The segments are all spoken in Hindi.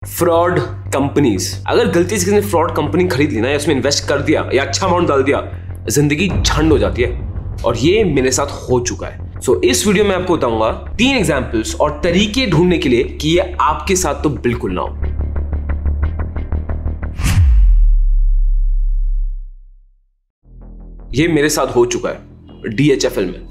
Fraud companies. अगर गलती से किसी ने फ्रॉड कंपनी खरीद ली ना, या उसमें इन्वेस्ट कर दिया या अच्छा अमाउंट डाल दिया, जिंदगी झंड हो जाती है। और ये मेरे साथ हो चुका है। सो इस वीडियो में आपको बताऊंगा 3 एग्जांपल्स और तरीके ढूंढने के लिए कि ये आपके साथ तो बिल्कुल ना हो। ये मेरे साथ हो चुका है DHFL में।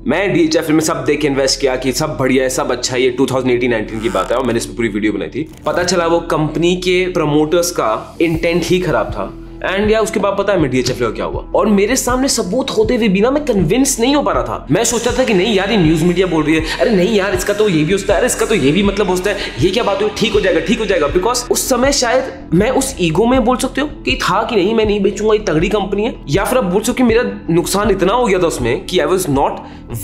मैं DHFL में सब देख के इन्वेस्ट किया कि सब बढ़िया है, सब अच्छा है। ये 2018-19 की बात है और मैंने इस पर पूरी वीडियो बनाई थी। पता चला वो कंपनी के प्रमोटर्स का इंटेंट ही खराब था। एंड या उसके बाद पता है मैं DHFL का क्या हुआ, और मेरे सामने सबूत होते हुए भी ना मैं कन्विंस नहीं हो पा रहा था। मैं सोचता था कि नहीं यार, ये न्यूज मीडिया बोल रही है, अरे नहीं यार इसका तो ये भी होता है, अरे इसका तो ये भी मतलब होता है, ये क्या बात हुई, ठीक हो जाएगा ठीक हो जाएगा। बिकॉज उस समय शायद मैं उस ईगो में बोल सकते हो कि था कि नहीं मैं नहीं बेचूंगा, ये तगड़ी कंपनी है, या फिर आप बोल सकते हो कि मेरा नुकसान इतना हो गया था उसमें कि I was not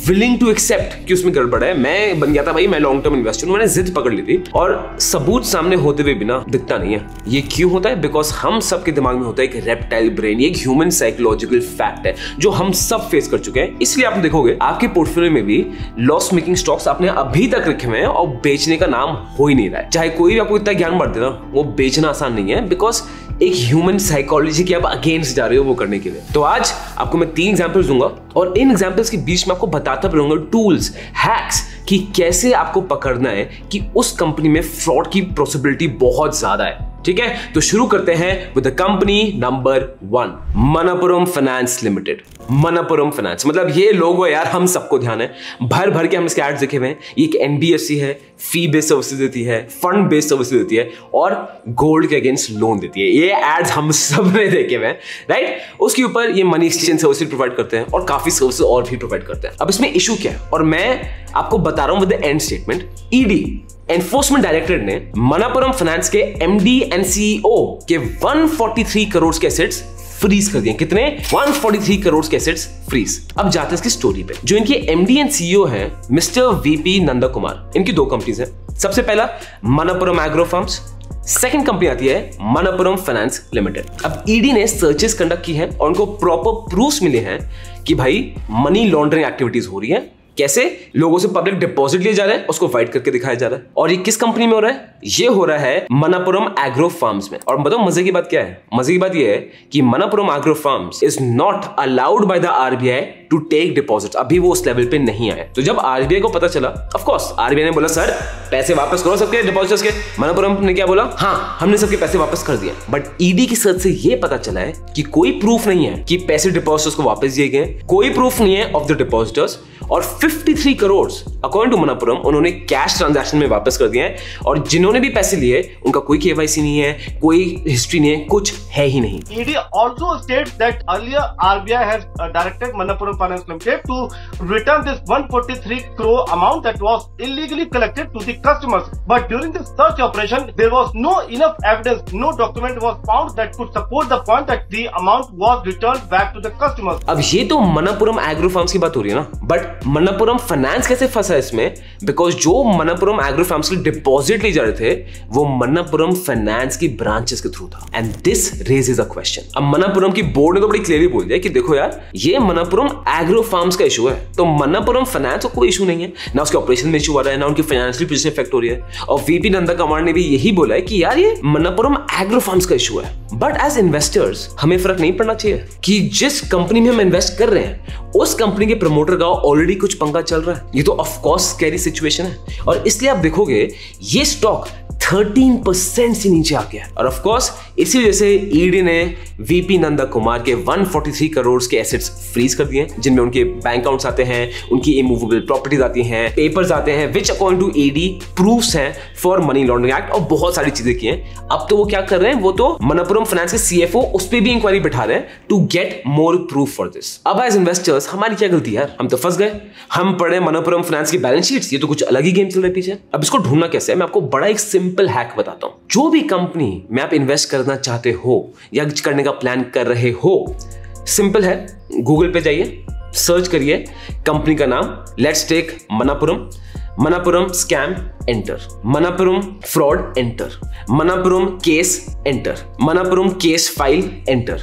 willing to accept कि उसमें गड़बड़ है। मैं बन गया था भाई मैं लॉन्ग टर्म इन्वेस्टर, मैंने जिद पकड़ ली थी। और सबूत सामने होते हुए बिना दिखता नहीं है। ये क्यों होता है? बिकॉज हम सबके दिमाग में होता है एक रेप्टाइल ब्रेन, ये एक ह्यूमन साइकोलॉजिकल फैक्ट है जो हम सब फेस कर चुके हैं। इसलिए आप देखोगे आपके पोर्टफोलियो में भी लॉस मेकिंग स्टॉक्स आपने अभी तक रखे हुए हैं और बेचने का नाम हो ही नहीं रहा है। चाहे कोई भी आपको इतना ज्ञान बढ़ देना, वो बेचना आसान नहीं है। बिकॉज एक ह्यूमन साइकोलॉजी के आप अगेंस्ट जा रहे हो वो करने के लिए। तो आज आपको मैं 3 एग्जांपल्स दूंगा और इन एग्जांपल्स के बीच में आपको बताता भी रहूंगा टूल्स, हैक्स कि कैसे आपको पकड़ना है कि उस कंपनी में फ्रॉड की पॉसिबिलिटी बहुत ज्यादा है। ठीक है, तो शुरू करते हैं with the company number 1, Manappuram finance limited. Manappuram finance मतलब ये लोगो यार हम सबको ध्यान है, भर भर के हम इसके एड्स देखे हुए हैं। ये एक NBFC है, फी बेस्ड सर्विसेज देती है, फंड बेस्ड सर्विसेज देती है और गोल्ड के अगेंस्ट लोन देती है। ये एड्स हम सब ने देखे हुए हैं, राइट। उसके ऊपर ये मनी एक्सचेंज सर्विसेज प्रोवाइड करते हैं और काफी सर्विसेज और भी प्रोवाइड करते हैं। अब इसमें इशू क्या है, और मैं आपको बता रहा हूं with the end statement. ED enforcement directorate ने मनप्पुरम फाइनेंस के MD and CEO के 143 करोड़ के एसेट्स फ्रीज कर दिए। कितने? 143 करोड़ के एसेट्स फ्रीज। अब जाते हैं इसकी स्टोरी पे। जो इनके MD and CEO हैं मिस्टर VP नंदा कुमार, इनकी 2 कंपनीज हैं। सबसे पहला Manappuram agro firms, second company आती है मनप्पुरम फाइनेंस लिमिटेड। अब ED ने सर्चेस कंडक्ट की है और उनको प्रॉपर प्रूफ्स मिले हैं कि भाई मनी लॉन्ड्रिंग एक्टिविटीज हो रही है। कैसे? लोगों से पब्लिक डिपॉजिट लिए जा रहे हैं, उसको वाइट करके दिखाया जा रहा है। और ये किस कंपनी में हो रहा है? ये हो रहा है मनप्पुरम एग्रो फार्म्स में। और बताओ मजे की बात क्या है? मजे की बात ये है कि Manappuram agro farms is not allowed by the RBI to take deposit. अभी वो उस लेवल पे नहीं आए। तो जब RBI को पता चला, ऑफ कोर्स RBI ने बोला सर पैसे वापस करो सबके डिपॉजिटर्स के। मनप्पुरम ने क्या बोला? हाँ हमने सबके पैसे वापस कर दिए। बट ED की सर्च से ये पता चला है कि कोई प्रूफ नहीं है कि पैसे डिपॉजिटर्स को वापस दिए गए, कोई प्रूफ नहीं है ऑफ द डिपॉजिटर्स। और 53 करोड़ अकॉर्डिंग टू मनप्पुरम उन्होंने कैश ट्रांजैक्शन में वापस कर दिए हैं। और जिन्होंने भी पैसे लिए उनका कोई KYC नहीं है, कोई हिस्ट्री नहीं है, कुछ है ही नहीं। ED also states that earlier RBI has directed Manappuram Finance Limited to return this 143 crore amount that was illegally collected to the customers. But during the search operation, there was no enough evidence, no document was found that could support the point that the amount was returned back to the customers. अब ये तो मनप्पुरम एग्रो फार्म्स की बात हो रही है ना, बट मनप्पुरम फाइनेंस कैसे फंसा इसमें? बिकॉज जो मनप्पुरम एग्रो फार्म्स के डिपॉजिट ले जा रहे थे वो मनप्पुरम फाइनेंस की ब्रांचेस के थ्रू था। And this raises a question. अब मनप्पुरम की बोर्ड ने तो बड़ी क्लियरली बोल दिया कि देखो यार ये मनप्पुरम एग्रो फार्म्स का इशू है, तो मनप्पुरम फाइनेंस को कोई इशू नहीं है, ना उसके ऑपरेशन में इशू आ रहा है, ना उनकी फाइनेंशियल पोजीशन इफेक्ट हो रही है। और VP नंदा कुमार ने भी यही बोला है कि यार ये मनप्पुरम एग्रो फार्म्स का इशू है। बट एज इन्वेस्टर्स हमें फर्क नहीं पड़ना चाहिए कि जिस कंपनी में हम इन्वेस्ट कर रहे हैं उस कंपनी के प्रमोटर का ऑलरेडी कुछ पंगा चल रहा है। ये तो ऑफ कोर्स स्कैरी सिचुएशन है। और इसलिए आप देखोगे ये स्टॉक 13% से नीचे आ गया। और ऑफ कोर्स इसी वजह से ED ने VP नंदा कुमार के 143 करोड़ के एसेट्स फ्रीज कर दिए, जिनमें उनके बैंक अकाउंट्स आते हैं, उनकी इमूवेबल प्रॉपर्टीज आती हैं, पेपर्स आते हैं, which according to ED proofs हैं फॉर मनी लॉन्ड्रिंग एक्ट, और बहुत सारी चीजें की हैं। अब तो वो क्या कर रहे हैं, वो तो मनप्पुरम फाइनेंस के CFO उस पर भी इंक्वायरी बिठा रहे हैं to get more proof for this. अब एज इन्वेस्टर्स हमारी क्या गलती है? हम तो फंस गए, हम पढ़े मनप्पुरम फाइनेंस की बैलेंस शीट्स, ये तो कुछ अलग ही गेम चल रहा है पीछे। अब इसको ढूंढना कैसे है? मैं आपको बड़ा एक सिंपल हैक बताता हूं। जो भी कंपनी में आप इन्वेस्ट करना चाहते हो या करने का प्लान कर रहे हो, सिंपल है, गूगल पे जाइए, सर्च करिए कंपनी का नाम, let's take Manappuram, Manappuram scam enter, Manappuram fraud enter, Manappuram case enter, Manappuram case file enter,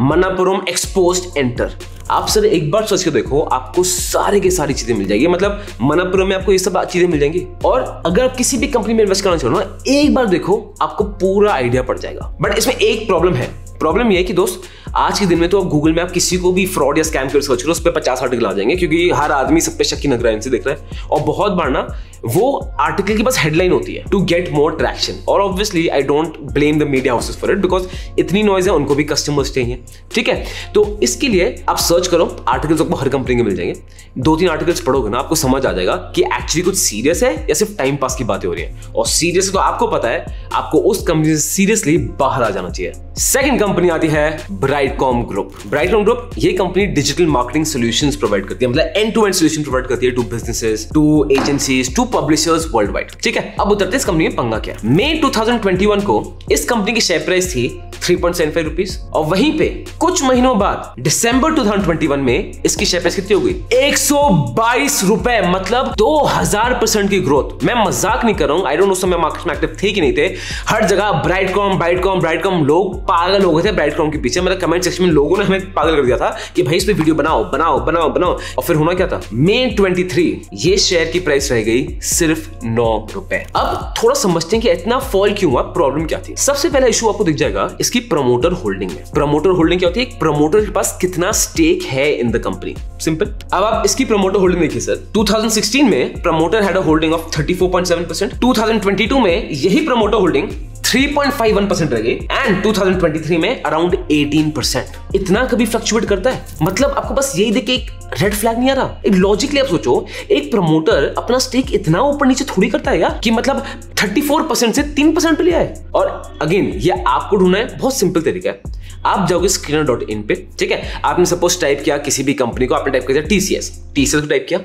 Manappuram exposed enter. आप सर एक बार सोच के देखो, आपको सारे के सारी चीजें मिल जाएगी। मतलब मनप्पुरम में आपको ये सब चीजें मिल जाएंगी। और अगर आप किसी भी कंपनी में इन्वेस्ट करना चाहो ना, एक बार देखो आपको पूरा आइडिया पड़ जाएगा। बट इसमें एक प्रॉब्लम है। प्रॉब्लम ये है कि दोस्त, आज के दिन में तो आप गूगल में आप किसी को भी फ्रॉड या स्कैम कर सर्च करो, उस पर 50 आर्टिकल आ जाएंगे, क्योंकि हर आदमी सब पे शक की नजर से देख रहा है। और बहुत बार ना वो आर्टिकल की बस हेडलाइन होती है टू गेट मोर ट्रैक्शन। और obviously I don't blame the media houses for it, because इतनी नॉइज है, उनको भी कस्टमर्स चाहिए। ठीक है, तो इसके लिए आप सर्च करो, आर्टिकल्स आपको हर कंपनी के मिल जाएंगे। 2-3 आर्टिकल्स पढ़ोगे ना, आपको समझ आ जाएगा कि एक्चुअली कुछ सीरियस है या सिर्फ टाइम पास की बातें हो रही है। और सीरियस तो आपको पता है, आपको उस कंपनी से सीरियसली बाहर आ जाना चाहिए। सेकंड कंपनी आती है ब्राइटकॉम ग्रुप। ब्राइटकॉम ग्रुप ये company digital marketing solutions provide करती है, मतलब and to end solution provide करती है to businesses, to agencies, to publishers worldwide. ठीक है, अब उतरते इस कंपनी में पंगा क्या। मई 2021 को इस कंपनी की शेयर प्राइस थी 3.75 रुपीज, और वहीं पे कुछ महीनों बाद दिसंबर 2021 में इसकी शेयर प्राइस कितनी हो गई? 122 रुपए, मतलब 2000% की ग्रोथ। मैं मजाक नहीं कर रहा हूं। आई डोंट नो समय मार्केट में एक्टिव थे कि नहीं थे, हर जगह ब्राइटकॉम ब्राइटकॉम ब्राइटकॉम, लोग पागल हो गए थे ब्राइटकॉम के पीछे। मतलब कमेंट सेक्शन में लोगों ने हमें पागल कर दिया था कि भाई इस पे वीडियो बनाओ बनाओ बनाओ बनाओ। और फिर होना क्या था, मई 23 ये शेयर की प्राइस रह गई सिर्फ 9 रुपए। अब थोड़ा समझते हैं कि इतना फॉल क्यों हुआ, प्रॉब्लम क्या थी। सबसे पहला इशू आपको दिख जाएगा इसकी प्रमोटर होल्डिंग में। प्रमोटर होल्डिंग क्या होती है? प्रमोटर के पास कितना स्टेक है इन द कंपनी, सिंपल। अब आप इसकी प्रमोटर होल्डिंग देखिए सर, 2016 में promoter had a holding of 34.7%, 2022 में यही प्रमोटर होल्डिंग 3.51% रह गई, एंड 2023 में अराउंड 18%। इतना कभी फ्लक्चुएट करता है? मतलब आपको बस यही देख के एक रेड फ्लैग नहीं आ रहा? एक लॉजिकली आप सोचो, एक प्रमोटर अपना स्टेक इतना ऊपर नीचे थोड़ी करता है यार, कि मतलब 34% से 3% पे लिया है। और अगेन ये आपको ढूंढना है, बहुत सिंपल तरीका है। आप जाओगे screener.in पे, ठीक है, आपने सपोज टाइप किया किसी भी कंपनी को, आपने टाइप किया TCS को टाइप किया,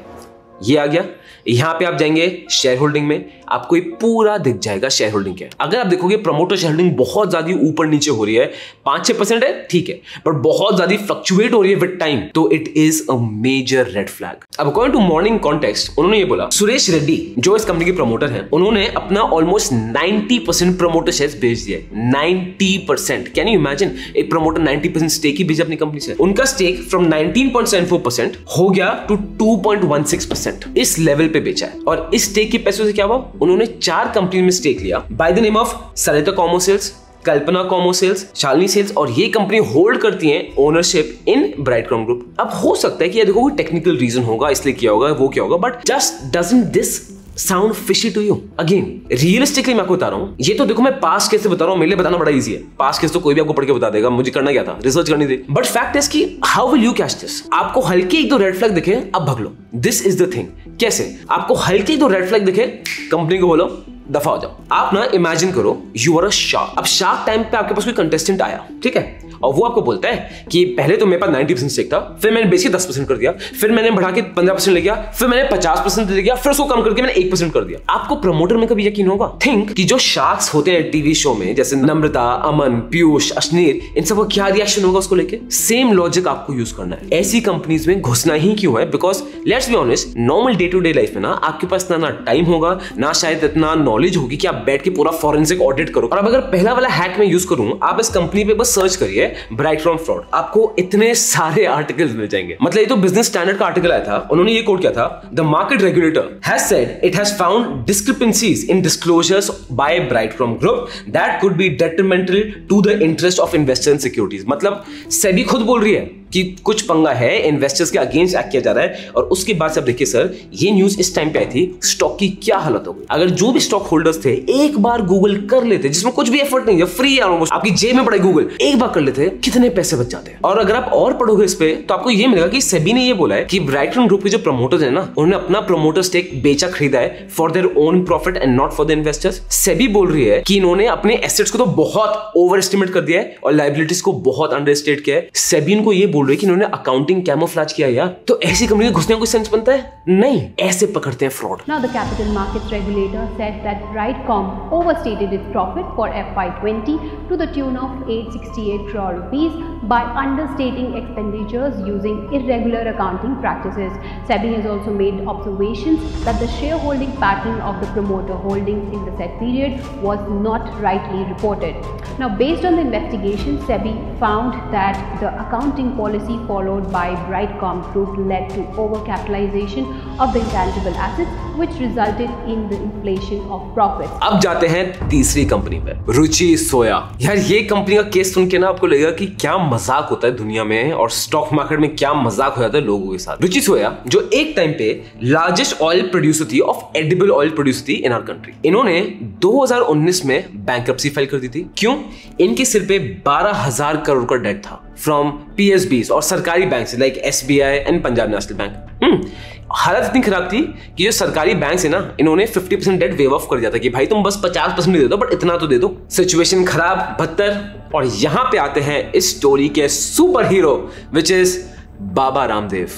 ये आ गया। यहां पे आप जाएंगे शेयर होल्डिंग में, आपको ये पूरा दिख जाएगा शेयर होल्डिंग क्या है। अगर आप देखोगे प्रमोटर शेयर होल्डिंग बहुत ज्यादा ऊपर नीचे हो रही है, 5-6% है, ठीक है, पर बहुत ज्यादा फ्लक्चुएट हो रही है विद टाइम, तो it is a major red flag. अब अकॉर्डिंग टू मॉर्निंग कॉन्टेक्स्ट, उन्होंने ये बोला, सुरेश रेड्डी जो इस कंपनी के प्रमोटर हैं, उन्होंने अपना ऑलमोस्ट 90% प्रमोटर शेयर्स बेच दिए। 90%, कैन यू इमेजिन? एक प्रमोटर 90% स्टेक ही बेचा अपनी कंपनी से। उनका स्टेक फ्रॉम 19.74% हो गया टू 2.16%, इस लेवल पे बेचा है। और इस स्टेक के पैसों से क्या हुआ, उन्होंने 4 कंपनी में स्टेक लिया by the name of Sarita Como sales, Kalpana Como sales, Shalini sales, और ये कंपनी होल्ड करती है ओनरशिप इन ब्राइटकॉम ग्रुप। अब हो सकता है कि ये देखो कोई टेक्निकल रीजन होगा इसलिए किया होगा, वो क्या होगा, but just doesn't this sound fishy to you? Again realistically मैं आपको बता रहा हूं, ये तो देखो मैं पास्ट केस से बता रहा हूं, मेरे लिए बताना बड़ा इजी है। पास्ट केस तो कोई भी आपको पढ़ के बता देगा, मुझे करना क्या था, रिसर्च करनी थी। बट फैक्ट इज कि how will you catch this? आपको हल्के 1-2 रेड फ्लैग दिखे, अब भाग लो। This is the thing. कैसे? आपको हल्के 1-2 रेड फ्लैग दिखे, कंपनी को बोलो दफा हो जाओ। आप ना इमेजिन करो यू आर अ शार्क। अब शार्क टाइम पे आपके पास कोई कंटेस्टेंट आया, ठीक है, और वो आपको बोलता है कि पहले तो मेरे पास 90% स्टेक था, फिर मैंने बेच के 10% कर दिया, फिर मैंने बढ़ा के 15% ले गया, फिर मैंने 50% ले गया, फिर उसको कम करके मैंने 1% कर दिया। आपको प्रमोटर में कभी यकीन होगा? थिंक कि जो शार्क्स होते हैं टीवी शो में, जैसे नम्रता, अमन, पीयूष, अश्नीर, इन सबका क्या रिएक्शन होगा उसको लेके? सेम लॉजिक आपको यूज करना है। ऐसी कंपनीज में घुसना ही क्यों है? Because let's be honest, normal day to day life में ना आपके पास इतना ना टाइम होगा, ना शायद इतना नॉलेज होगी कि आप बैठ के पूरा फॉरेंसिक ऑडिट करो। और अब अगर पहला वाला हैक में यूज करूं, आप इस कंपनी पे बस सर्च करिए ब्राइटकॉम फ्रॉड, आपको इतने सारे आर्टिकल्स मिल जाएंगे। मतलब ये तो बिजनेस स्टैंडर्ड का आर्टिकल आया था, उन्होंने ये कोट किया था, the market regulator has said it has found discrepancies in disclosures by Brightcom group that could be detrimental to the interest of investors in securities. मतलब सेबी खुद बोल रही है कि कुछ पंगा है, इन्वेस्टर्स के अगेंस्ट एक्ट किया जा रहा है। और उसके बाद से आप देखिए सर, ये न्यूज इस टाइम पे आई थी, स्टॉक की क्या हालत हो गई। अगर जो भी स्टॉक होल्डर्स थे एक बार गूगल कर लेते, जिसमें कुछ भी एफर्ट नहीं है, फ्री है ऑलमोस्ट, आपकी जेब में पड़ा गूगल, एक बार कर लेते, कितने पैसे बच जाते हैं। और अगर आप और पढ़ोगे इस पे, तो आपको ये मिलेगा कि सेबी ने ये बोला है कि ब्राइटकॉम ग्रुप के जो प्रमोटर्स है ना, उन्होंने अपना प्रमोटर स्टेक बेचा खरीदा है for their own profit and not for the investors. SEBI बोल रही है कि इन्होंने अपने एसेट्स को तो बहुत ओवर एस्टिमेट कर दिया है और लायबिलिटीज को बहुत अंडर एस्टिमेट किया है। सेबी इनको ये बोल रही है कि इन्होंने अकाउंटिंग कैमोफ्लेज किया यार। तो ऐसी कंपनी में घुसने का कोई सेंस बनता है? नहीं, ऐसे पकड़ते हैं fraud. Now the capital markets regulator said that Brightcom overstated its profit for FY20 to the tune of 868 crore rupees by understating expenditures using irregular accounting practices. SEBI has also made observations that the shareholding pattern of the promoter holdings in the said period was not rightly reported. Now, based on the investigation, SEBI found that the accounting policy policy followed by Brightcom Group led to overcapitalization of the intangible assets, which resulted in the inflation of profits. अब जाते हैं तीसरी कंपनी पे, रुचि सोया। यार ये कंपनी का केस सुन के ना आपको लगेगा कि क्या मजाक होता है दुनिया में और स्टॉक मार्केट में क्या मजाक हो जाता है लोगों के साथ। रुचि सोया जो एक टाइम पे लार्जेस्ट ऑयल प्रोड्यूसर थी, ऑफ एडिबल ऑयल प्रोड्यूसर थी इन आवर कंट्री, इन्होंने 2019 में बैंक्रप्सी फाइल कर दी थी। क्यों? इनके सिर पे 12,000 करोड़ का डेट था फ्रॉम PSBs और सरकारी bank like SBI and Punjab national bank. हालत इतनी खराब थी कि जो सरकारी बैंक है ना, इन्होंने 50% डेट वेव ऑफ कर दिया था कि भाई तुम बस 50% दे दो बट इतना तो दे दो। सिचुएशन खराब, बदतर। और यहां पे आते हैं इस स्टोरी के super hero which is Baba Ramdev.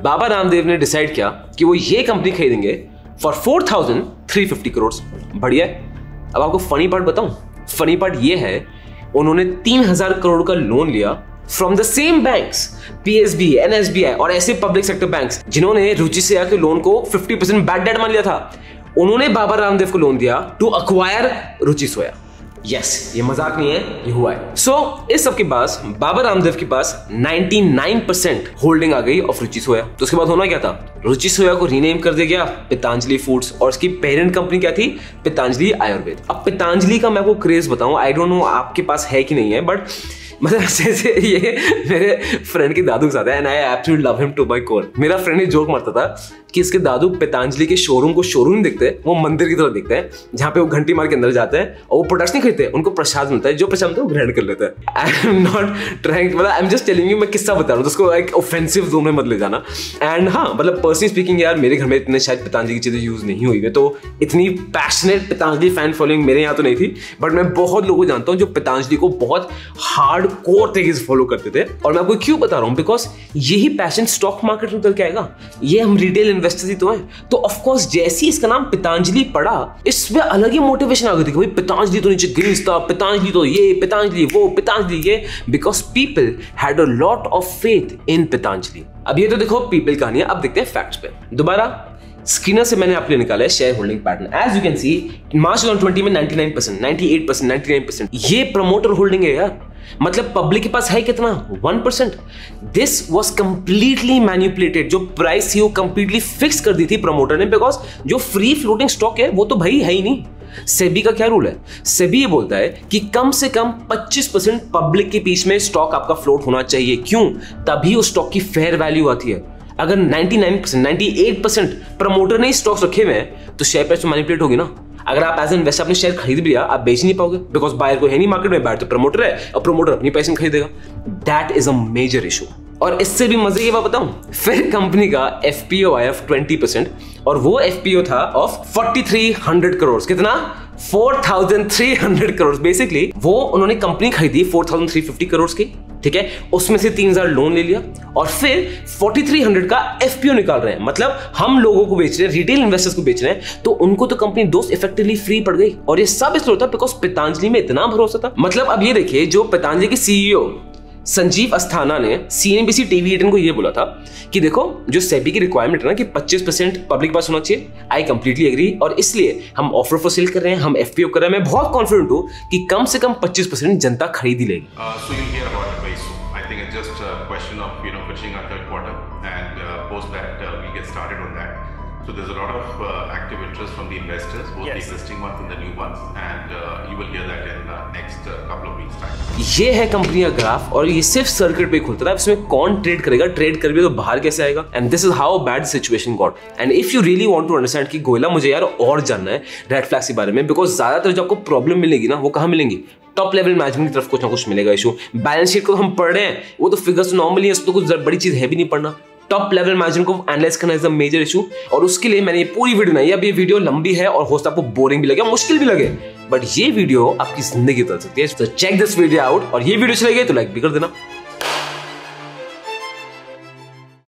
Baba Ramdev ने डिसाइड किया कि वो ये कंपनी खरीदेंगे फॉर 4,350 करोड़। बढ़िया है। अब आपको फनी पार्ट बताऊं, फनी पार्ट ये है उन्होंने 3,000 करोड़ का लोन लिया from the same banks, PSB, NSBI और ऐसे पब्लिक सेक्टर बैंक्स जिन्होंने रुचि सोया के लोन को 50% बैड डेट मान लिया था। उन्होंने बाबा रामदेव को लोन दिया to acquire Ruchi Soya. Yes, ये मजाक नहीं है, ये हुआ है। सो इस सब के पास बाबा रामदेव के पास 99% होल्डिंग आ गई ऑफ रुचि सोया। तो उसके बाद होना क्या था, रुचि सोया को रीनेम कर दिया गया पतंजलि फूड्स और उसकी पेरेंट कंपनी क्या थी, पतंजलि आयुर्वेद। अब पतंजलि का मैं आपको क्रेज बताऊं, आई डोंट नो आपके पास है कि नहीं है, बट मतलब जैसे ये मेरे फ्रेंड के दादू के साथ है and I absolutely love him to my core. मेरा फ्रेंड ये जोक मारता था कि इसके दादू पतंजलि के शोरूम को शोरूम देखते हैं, वो मंदिर की तरह देखते हैं जहां पे वो घंटी मार के अंदर जाते हैं और वो प्रोडक्ट्स नहीं खरीदते, उनको प्रसाद मिलता है, जो प्रसाद मिलता है वो ग्रहण कर लेते हैं। आई एम नॉट ट्राइंग, मतलब I am just telling you, मैं किस्सा बता रहा हूँ, उसको एक ऑफेंसिव जोन में मत ले जाना। एंड हाँ, मतलब पर्सनली स्पीकिंग यार मेरे घर में इतने शायद पतंजलि की चीजें यूज नहीं हुई है, तो इतनी पैशनेट पतंजलि फैन फॉलोइंग मेरे यहाँ तो नहीं थी, बट मैं बहुत लोगों को जानता हूँ जो पतंजलि को बहुत हार्ड कोर तरीके से फॉलो करते थे। और मैं आपको क्यों बता रहा हूँ, बिकॉज यही पैशन स्टॉक मार्केट में उतर के आएगा। ये हम रिटेल इन्वेस्टर्स ही तो हैं, तो ऑफ कोर्स जैसे इसका नाम पतंजलि पड़ा, इसमें अलग ही मोटिवेशन आ गई थी कि भाई पतंजलि तो नीचे ग्रीस था, पतंजलि तो ये, पतंजलि वो, पतंजलि ये, because people had a lot of faith in Patanjali. अब ये तो देखो पीपल कहानी है, अब देखते हैं फैक्ट्स पे। दोबारा स्क्रीनर से मैंने आपके लिए निकाला है share holding pattern. As you can see March 2020 में 99%, 98%, 99% ये प्रमोटर होल्डिंग है यार। मतलब पब्लिक के पास है कितना, 1%। This was completely manipulated. जो प्राइस थी वो कंप्लीटली फिक्स कर दी थी प्रमोटर ने, बिकॉज जो फ्री फ्लोटिंग स्टॉक है वो तो भाई है ही नहीं। सेबी का क्या रूल है, सेबी ये बोलता है कि कम से कम 25% पब्लिक के बीच में स्टॉक आपका फ्लोट होना चाहिए। क्यों? तभी उस स्टॉक की फेयर वैल्यू आती है। अगर 99%, 98% प्रमोटर ने स्टॉक्स रखे हुए हैं तो शेयर प्राइस तो मैनिपुलेट होगी ना। अगर आप एज एन इन्वेस्टर अपने शेयर खरीद भी लिया, आप बेच नहीं पाओगे, बिकॉज बायर को है नहीं मार्केट में, बायर तो प्रमोटर है और प्रमोटर अपनी पैसे में खरीदेगा। That is a major issue. और इससे भी मजे की बात बताऊं, फिर कंपनी का FPO आया 20% और वो FPO था ऑफ 4,300 करोड़। कितना? 4,300 करोड़। बेसिकली वो उन्होंने कंपनी खरीदी 4,350 करोड़ की, ठीक है, उसमें से 3,000 लोन ले लिया और फिर 4,300 का FPO निकाल रहे हैं। मतलब हम लोगों को बेच रहे हैं, रिटेल इन्वेस्टर्स को बेच रहे हैं, तो उनको तो कंपनी दोस्त इफेक्टिवली फ्री पड़ गई। और ये सब इसलिए होता बिकॉज पतंजलि में इतना भरोसा था। मतलब अब ये देखिए, जो पतंजलि के CEO संजीव अस्थाना ने CNBC TV 18 को ये बोला था कि देखो जो सेबी की रिक्वायरमेंट है ना कि 25% पब्लिक पास होना चाहिए, आई कंप्लीटली एग्री, और इसलिए हम ऑफर फॉर सेल कर रहे हैं, हम FPO कर रहे हैं। मैं बहुत कॉन्फिडेंट हूं कि कम से कम 25% जनता खरीद ही लेगी। So you'll hear about it very soon. I think it's just a question of finishing our third quarter and post that we'll get started on that. So there's a lot of active interest from the investors, both the existing ones and the new ones, and you will hear that in the next couple of weeks time. ये है कंपनी का ग्राफ और ये सिर्फ सर्किट पे खुलता है। इसमें कौन ट्रेड करेगा, ट्रेड कर भी तो बाहर कैसे आएगा? And this is how bad situation got. And if you really want to understand कि गोयला मुझे यार और जानना है रेड फ्लैग्स के बारे में, बिकॉज ज्यादातर जो आपको प्रॉब्लम मिलेगी ना वो कहाँ मिलेंगी? टॉप लेवल मैनेजमेंट की तरफ कुछ ना कुछ मिलेगा इशू। बैलेंस शीट को हम पढ़ रहे हैं, वो तो फिगर्स तो नॉर्मली है, तो कुछ बड़ी चीज है भी नहीं पढ़ना। टॉप लेवल मैनेजमेंट को एनालाइज करना इज द मेजर इशू, और उसके लिए मैंने ये पूरी वीडियो बनाई है। अब ये वीडियो लंबी है और हो सकता है आपको बोरिंग भी लगे, मुश्किल भी लगे, बट ये वीडियो आपकी जिंदगी बदल सकती है। तो चेक दिस वीडियो आउट, और ये वीडियो चलेगी तो लाइक भी कर देना।